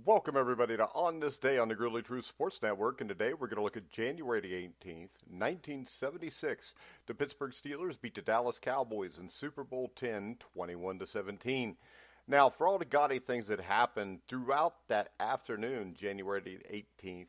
Welcome, everybody, to On This Day on the Grizzly True Sports Network. And today we're going to look at January the 18th, 1976. The Pittsburgh Steelers beat the Dallas Cowboys in Super Bowl X, 21-17. Now, for all the gaudy things that happened throughout that afternoon, January the 18th,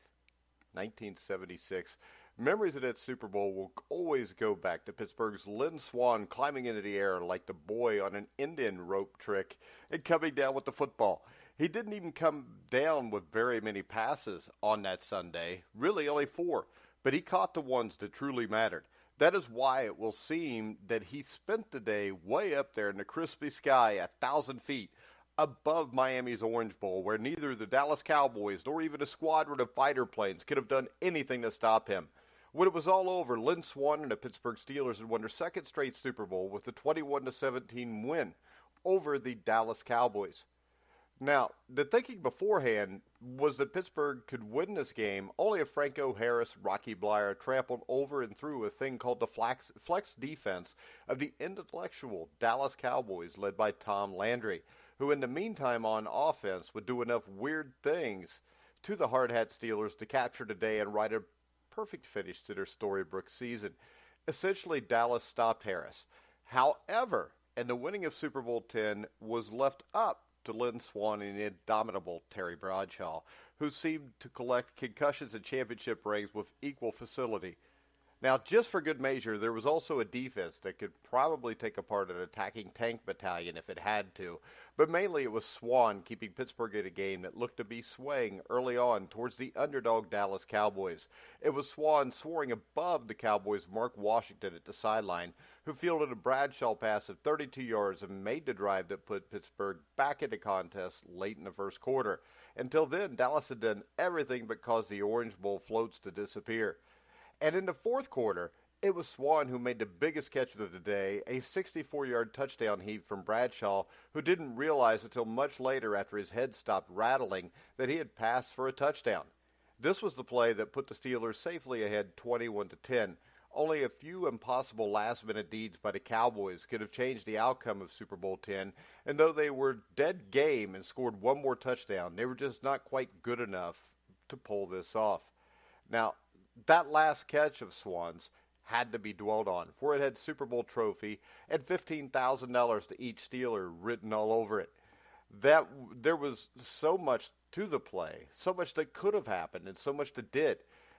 1976, memories of that Super Bowl will always go back to Pittsburgh's Lynn Swann climbing into the air like the boy on an Indian rope trick and coming down with the football. He didn't even come down with very many passes on that Sunday, really only 4, but he caught the ones that truly mattered. That is why it will seem that he spent the day way up there in the crispy sky at 1,000 feet above Miami's Orange Bowl, where neither the Dallas Cowboys nor even a squadron of fighter planes could have done anything to stop him. When it was all over, Lynn Swann and the Pittsburgh Steelers had won their second straight Super Bowl with a 21-17 win over the Dallas Cowboys. Now, the thinking beforehand was that Pittsburgh could win this game only if Franco Harris, Rocky Bleier trampled over and through a thing called the flex defense of the intellectual Dallas Cowboys led by Tom Landry, who in the meantime on offense would do enough weird things to the Hard Hat Steelers to capture the day and write a perfect finish to their Storybrooke season. Essentially, Dallas stopped Harris. However, and the winning of Super Bowl X was left up to Lynn Swann and the indomitable Terry Bradshaw, who seemed to collect concussions and championship rings with equal facility. Now, just for good measure, there was also a defense that could probably take apart an attacking tank battalion if it had to, but mainly it was Swann keeping Pittsburgh in a game that looked to be swaying early on towards the underdog Dallas Cowboys. It was Swann soaring above the Cowboys' Mark Washington at the sideline, who fielded a Bradshaw pass of 32 yards and made the drive that put Pittsburgh back into contest late in the first quarter. Until then, Dallas had done everything but cause the Orange Bowl floats to disappear. And in the fourth quarter, it was Swann who made the biggest catch of the day, a 64-yard touchdown heave from Bradshaw, who didn't realize until much later after his head stopped rattling that he had passed for a touchdown. This was the play that put the Steelers safely ahead 21-10. Only a few impossible last-minute deeds by the Cowboys could have changed the outcome of Super Bowl X, and though they were dead game and scored one more touchdown, they were just not quite good enough to pull this off. Now, that last catch of Swann's had to be dwelled on, for it had Super Bowl trophy and $15,000 to each Steeler written all over it. There was so much to the play, so much that could have happened, and so much that did.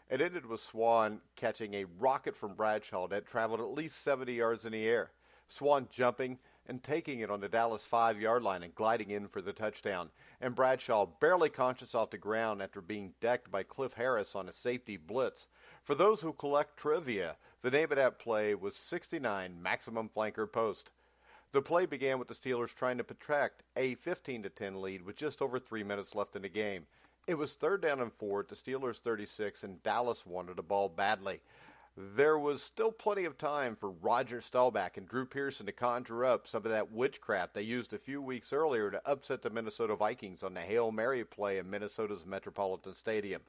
It ended with Swann catching a rocket from Bradshaw that traveled at least 70 yards in the air. Swann jumping and taking it on the Dallas 5-yard line and gliding in for the touchdown, and Bradshaw barely conscious off the ground after being decked by Cliff Harris on a safety blitz. For those who collect trivia, the name of that play was 69 Maximum Flanker Post. The play began with the Steelers trying to protect a 15-10 lead with just over 3 minutes left in the game. It was 3rd down and 4 at the Steelers' 36, and Dallas wanted the ball badly. There was still plenty of time for Roger Staubach and Drew Pearson to conjure up some of that witchcraft they used a few weeks earlier to upset the Minnesota Vikings on the Hail Mary play in Minnesota's Metropolitan Stadium.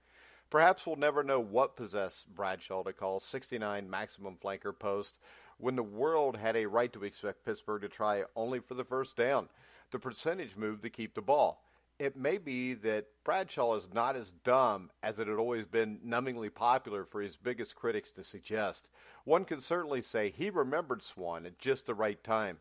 Perhaps we'll never know what possessed Bradshaw to call 69 Maximum Flanker Post when the world had a right to expect Pittsburgh to try only for the first down. The percentage moved to keep the ball. It may be that Bradshaw is not as dumb as it had always been numbingly popular for his biggest critics to suggest. One can certainly say he remembered Swann at just the right time.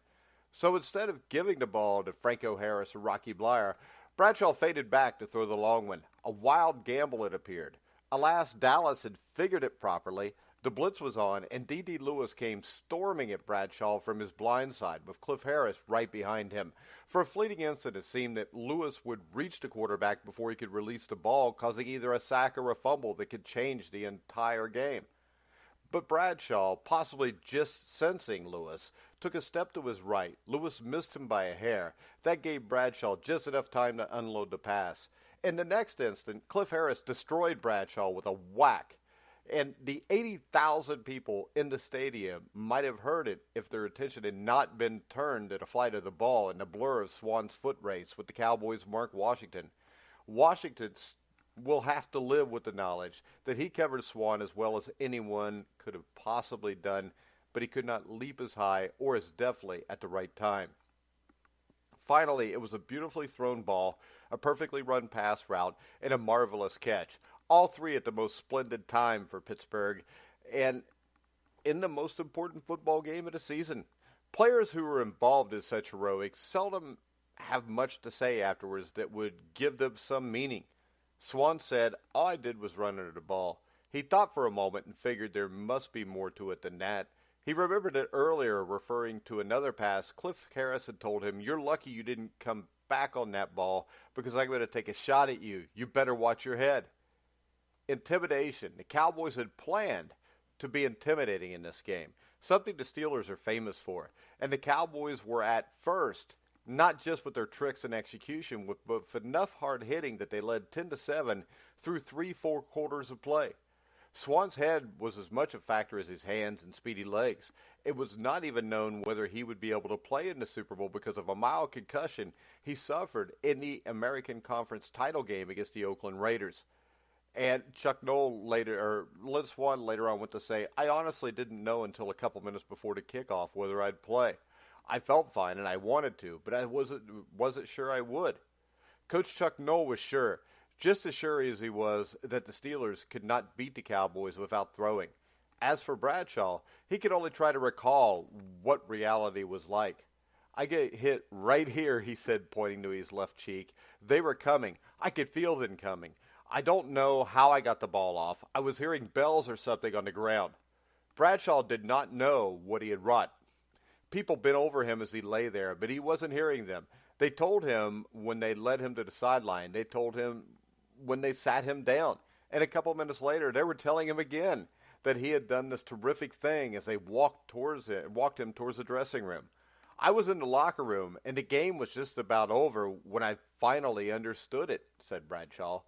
So instead of giving the ball to Franco Harris or Rocky Bleier, Bradshaw faded back to throw the long one. A wild gamble it appeared. Alas, Dallas had figured it properly. The blitz was on, and D.D. Lewis came storming at Bradshaw from his blind side, with Cliff Harris right behind him. For a fleeting instant, it seemed that Lewis would reach the quarterback before he could release the ball, causing either a sack or a fumble that could change the entire game. But Bradshaw, possibly just sensing Lewis, took a step to his right. Lewis missed him by a hair. That gave Bradshaw just enough time to unload the pass. In the next instant, Cliff Harris destroyed Bradshaw with a whack. And the 80,000 people in the stadium might have heard it if their attention had not been turned to the flight of the ball and the blur of Swann's foot race with the Cowboys' Mark Washington. Washington will have to live with the knowledge that he covered Swann as well as anyone could have possibly done, but he could not leap as high or as deftly at the right time. Finally, it was a beautifully thrown ball, a perfectly run pass route, and a marvelous catch. All three at the most splendid time for Pittsburgh, and in the most important football game of the season. Players who were involved in such heroics seldom have much to say afterwards that would give them some meaning. Swan said, "All I did was run under the ball." He thought for a moment and figured there must be more to it than that. He remembered it earlier, referring to another pass. Cliff Harris had told him, "You're lucky you didn't come back on that ball because I'm going to take a shot at you. You better watch your head." Intimidation. The Cowboys had planned to be intimidating in this game, something the Steelers are famous for. And the Cowboys were at first, not just with their tricks and execution, but with enough hard hitting that they led 10-7 through 3-4 quarters of play. Swan's head was as much a factor as his hands and speedy legs. It was not even known whether he would be able to play in the Super Bowl because of a mild concussion he suffered in the American Conference title game against the Oakland Raiders. And Chuck Noll Lynn Swan later on went to say, "I honestly didn't know until a couple minutes before the kickoff whether I'd play. I felt fine and I wanted to, but I wasn't sure I would." Coach Chuck Noll was sure, just as sure as he was that the Steelers could not beat the Cowboys without throwing. As for Bradshaw, he could only try to recall what reality was like. "I get hit right here," he said, pointing to his left cheek. "They were coming. I could feel them coming. I don't know how I got the ball off. I was hearing bells or something on the ground." Bradshaw did not know what he had wrought. People bent over him as he lay there, but he wasn't hearing them. They told him when they led him to the sideline. They told him when they sat him down. And a couple minutes later, they were telling him again that he had done this terrific thing as they walked him towards the dressing room. "I was in the locker room, and the game was just about over when I finally understood it," said Bradshaw.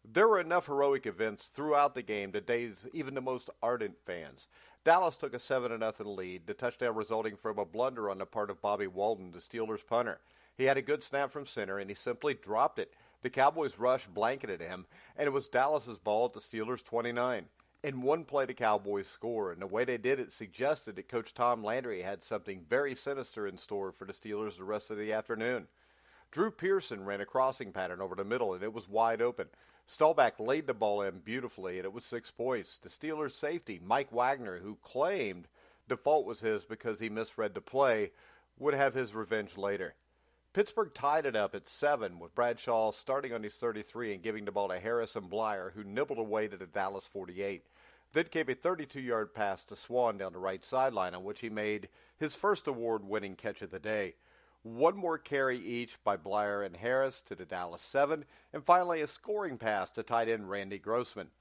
There were enough heroic events throughout the game to daze even the most ardent fans. Dallas took a 7-0 lead, the touchdown resulting from a blunder on the part of Bobby Walden, the Steelers' punter. He had a good snap from center, and he simply dropped it. The Cowboys' rush blanketed him, and it was Dallas's ball at the Steelers' 29. In one play, the Cowboys scored, and the way they did it suggested that Coach Tom Landry had something very sinister in store for the Steelers the rest of the afternoon. Drew Pearson ran a crossing pattern over the middle, and it was wide open. Staubach laid the ball in beautifully, and it was 6 points. The Steelers' safety, Mike Wagner, who claimed the fault was his because he misread the play, would have his revenge later. Pittsburgh tied it up at 7, with Bradshaw starting on his 33 and giving the ball to Harris and Blyer, who nibbled away to the Dallas 48. Then came a 32-yard pass to Swan down the right sideline, on which he made his first award-winning catch of the day. One more carry each by Blyer and Harris to the Dallas 7, and finally a scoring pass to tight end Randy Grossman.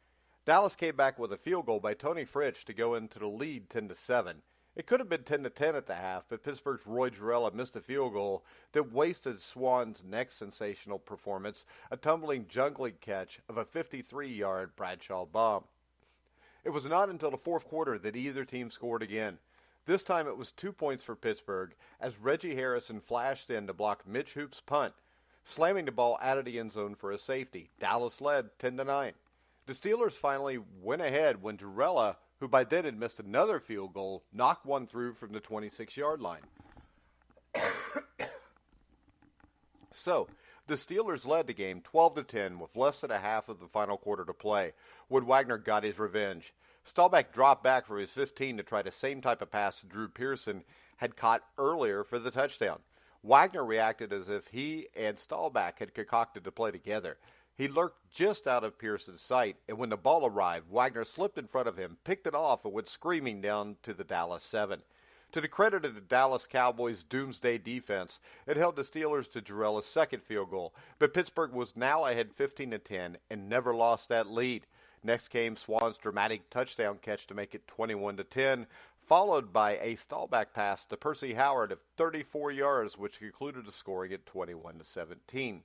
Dallas came back with a field goal by Tony Fritsch to go into the lead 10-7. It could have been 10-10 at the half, but Pittsburgh's Roy Gerela missed a field goal that wasted Swan's next sensational performance, a tumbling jungling catch of a 53-yard Bradshaw bomb. It was not until the fourth quarter that either team scored again. This time it was 2 points for Pittsburgh as Reggie Harrison flashed in to block Mitch Hoop's punt, slamming the ball out of the end zone for a safety. Dallas led 10-9. The Steelers finally went ahead when Gerela, who by then had missed another field goal, knocked one through from the 26-yard line. So, the Steelers led the game 12-10 with less than a half of the final quarter to play when Wagner got his revenge. Staubach dropped back for his 15 to try the same type of pass Drew Pearson had caught earlier for the touchdown. Wagner reacted as if he and Staubach had concocted the play together. He lurked just out of Pearson's sight, and when the ball arrived, Wagner slipped in front of him, picked it off, and went screaming down to the Dallas 7. To the credit of the Dallas Cowboys' doomsday defense, it held the Steelers to Gerela's second field goal, but Pittsburgh was now ahead 15-10 and never lost that lead. Next came Swan's dramatic touchdown catch to make it 21-10, followed by a Staubach pass to Percy Howard of 34 yards, which concluded the scoring at 21-17.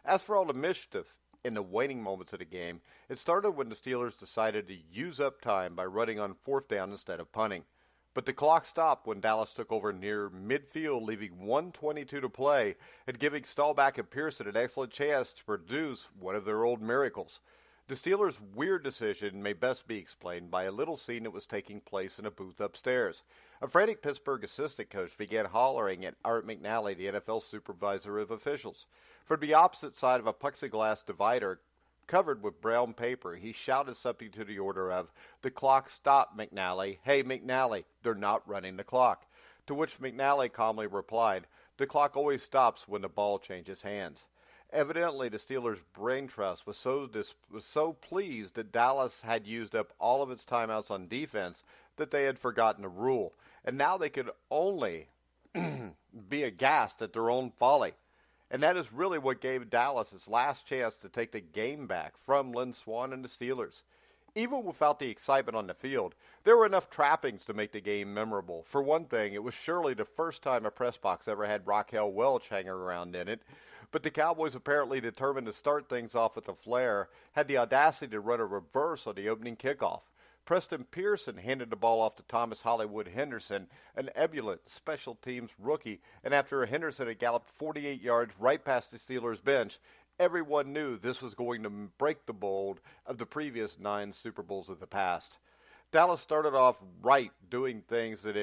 As for all the mischief in the waning moments of the game, it started when the Steelers decided to use up time by running on fourth down instead of punting. But the clock stopped when Dallas took over near midfield, leaving 1:22 to play and giving Staubach and Pearson an excellent chance to produce one of their old miracles. The Steelers' weird decision may best be explained by a little scene that was taking place in a booth upstairs. A frantic Pittsburgh assistant coach began hollering at Art McNally, the NFL supervisor of officials. From the opposite side of a plexiglass divider covered with brown paper, he shouted something to the order of, "The clock stopped, McNally. Hey, McNally, they're not running the clock." To which McNally calmly replied, "The clock always stops when the ball changes hands." Evidently, the Steelers' brain trust was so pleased that Dallas had used up all of its timeouts on defense that they had forgotten a rule, and now they could only be aghast at their own folly. And that is really what gave Dallas its last chance to take the game back from Lynn Swann and the Steelers. Even without the excitement on the field, there were enough trappings to make the game memorable. For one thing, it was surely the first time a press box ever had Raquel Welch hanging around in it. But the Cowboys, apparently determined to start things off with a flair, had the audacity to run a reverse on the opening kickoff. Preston Pearson handed the ball off to Thomas Hollywood Henderson, an ebullient special teams rookie, and after Henderson had galloped 48 yards right past the Steelers' bench, everyone knew this was going to break the mold of the previous 9 Super Bowls of the past. Dallas started off right, doing things that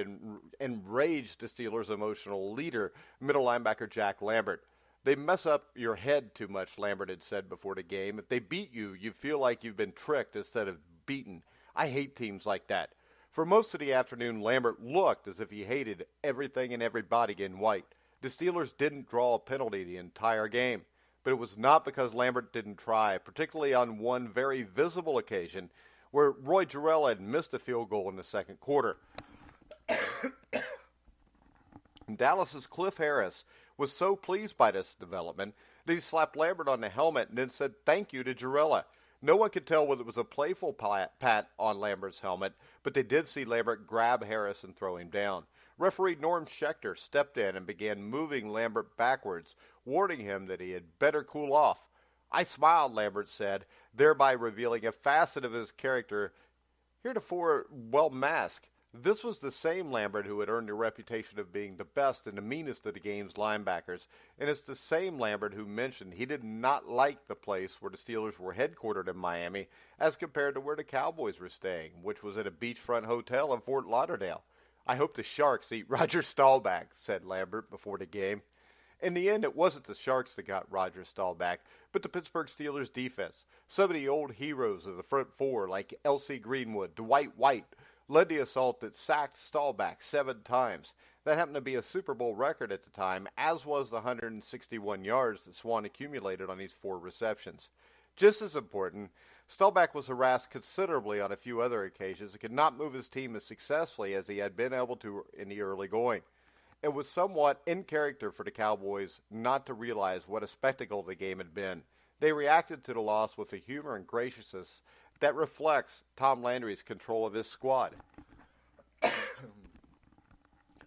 enraged the Steelers' emotional leader, middle linebacker Jack Lambert. "They mess up your head too much," Lambert had said before the game. "If they beat you, you feel like you've been tricked instead of beaten. I hate teams like that." For most of the afternoon, Lambert looked as if he hated everything and everybody in white. The Steelers didn't draw a penalty the entire game, but it was not because Lambert didn't try, particularly on one very visible occasion where Roy Jarrell had missed a field goal in the second quarter. Dallas's Cliff Harris was so pleased by this development that he slapped Lambert on the helmet and then said thank you to Jarrella. No one could tell whether it was a playful pat on Lambert's helmet, but they did see Lambert grab Harris and throw him down. Referee Norm Schechter stepped in and began moving Lambert backwards, warning him that he had better cool off. "I smiled," Lambert said, thereby revealing a facet of his character heretofore well masked. This was the same Lambert who had earned the reputation of being the best and the meanest of the game's linebackers, and it's the same Lambert who mentioned he did not like the place where the Steelers were headquartered in Miami as compared to where the Cowboys were staying, which was at a beachfront hotel in Fort Lauderdale. "I hope the Sharks eat Roger Staubach," said Lambert before the game. In the end, it wasn't the Sharks that got Roger Staubach, but the Pittsburgh Steelers defense. Some of the old heroes of the front four, like L.C. Greenwood, Dwight White, led the assault that sacked Staubach 7 times. That happened to be a Super Bowl record at the time, as was the 161 yards that Swann accumulated on these 4 receptions. Just as important, Staubach was harassed considerably on a few other occasions and could not move his team as successfully as he had been able to in the early going. It was somewhat in character for the Cowboys not to realize what a spectacle the game had been. They reacted to the loss with a humor and graciousness that reflects Tom Landry's control of his squad.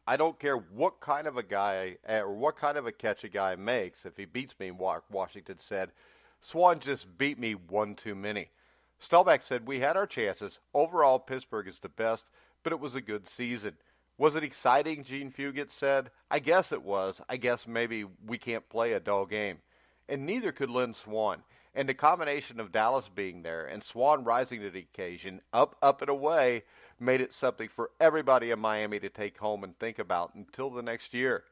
"I don't care what kind of a guy or what kind of a catch a guy makes if he beats me," Washington said. "Swann just beat me one too many." Staubach said, "We had our chances. Overall, Pittsburgh is the best, but it was a good season." "Was it exciting?" Gene Fugit said. "I guess it was. I guess maybe we can't play a dull game." And neither could Lynn Swann. And the combination of Dallas being there and Swann rising to the occasion, up, and away, made it something for everybody in Miami to take home and think about until the next year.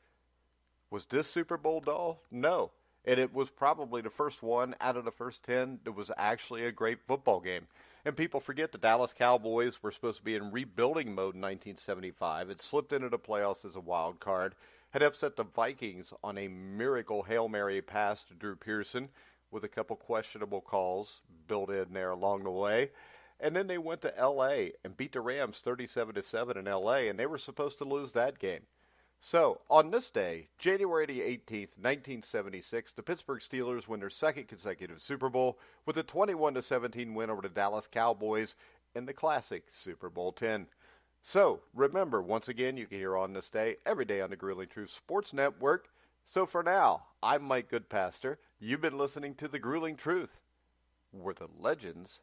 Was this Super Bowl dull? No. And it was probably the first one out of the first 10 that was actually a great football game. And people forget the Dallas Cowboys were supposed to be in rebuilding mode in 1975. It slipped into the playoffs as a wild card, had upset the Vikings on a miracle Hail Mary pass to Drew Pearson, with a couple questionable calls built in there along the way. And then they went to L.A. and beat the Rams 37-7 in L.A., and they were supposed to lose that game. So, on this day, January the 18th, 1976, the Pittsburgh Steelers win their second consecutive Super Bowl with a 21-17 win over the Dallas Cowboys in the classic Super Bowl X. So, remember, once again, you can hear On This Day every day on the Grueling Truth Sports Network. So for now, I'm Mike Goodpaster. You've been listening to The Grueling Truth, where the legends